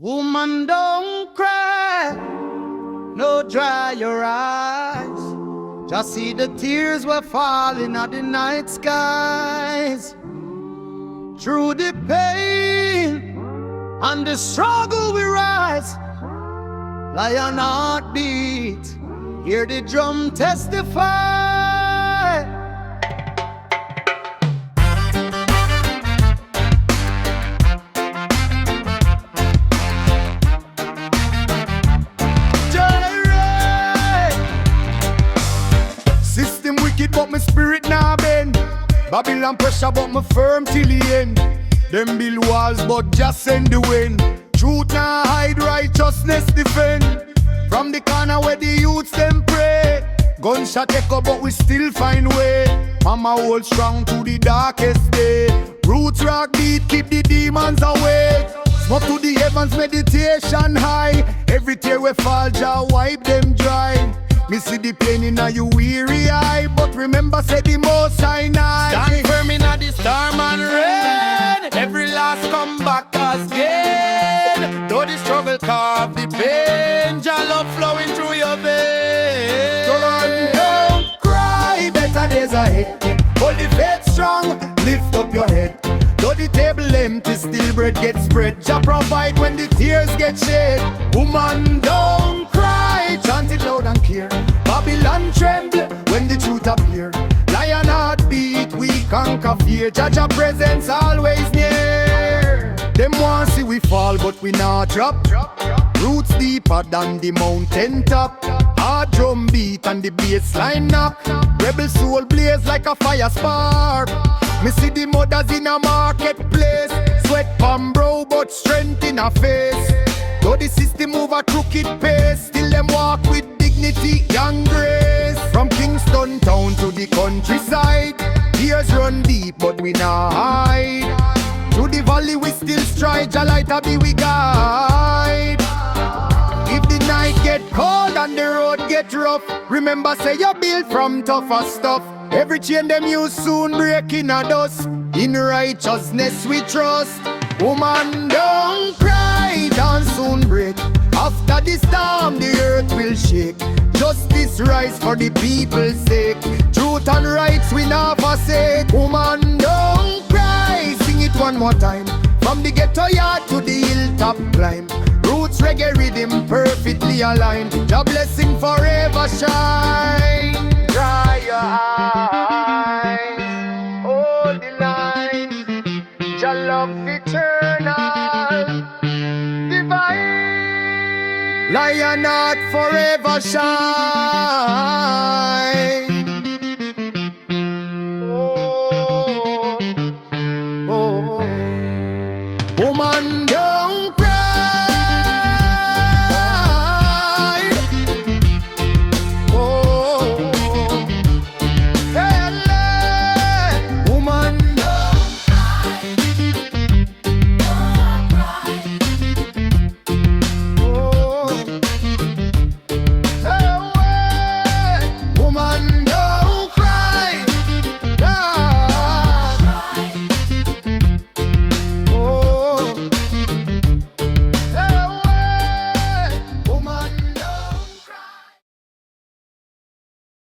Woman, don't cry, no dry your eyes. Just see the tears were falling on the night skies. Through the pain and the struggle we rise. Lion heartbeat, hear the drum testify. System wicked but my spirit now bend. Babylon pressure but me firm till the end. Them build walls but just send the wind. Truth now hide, righteousness defend. From the corner where the youths them pray. Gunshot echo but we still find way. Mama hold strong to the darkest day. Roots rock beat keep the demons away. Smoke to the heavens meditation high. Every tear we fall Jah wipe them dry. Me see the pain in your weary eye, but remember say the most high night. Stand firm in the storm and rain. Every loss come back again. Though the struggle carve the pain, Jah love flowing through your veins. Don't cry, better days ahead. Hold the faith strong, lift up your head. Though the table empty, still bread gets spread. Jah provide when the tears get shed. Woman, don't cry, chant it loud and clear. Babylon tremble when the truth appear. Lion heartbeat, we conquer fear. Jah Jah presence always near. Them want see we fall, but we not drop. Roots deeper than the mountain top. Hard drum beat and the bass line knock. Rebel soul blaze like a fire spark. Me see the mothers in a marketplace. Sweat palm brow but strength in a face. Though the system move a crooked pace, still them walk with dignity and grace. From Kingston town to the countryside, tears run deep but we not hide. Through the valley we still stride, Jah light a be we guide. If the night get cold and the road get rough, remember say you're built from tougher stuff. Every chain them use soon break in a dust. In righteousness we trust. Woman, don't cry, dawn soon break. After the storm the earth will shake. Justice rise for the people's sake. Truth and rights we not forsake. Woman, don't cry, sing it one more time. From the ghetto yard to the hilltop climb. Roots reggae rhythm perfectly aligned. Your blessing forever shine. Dry your eyes, hold the line. Your love eternal, divine. Lion heart forever shine.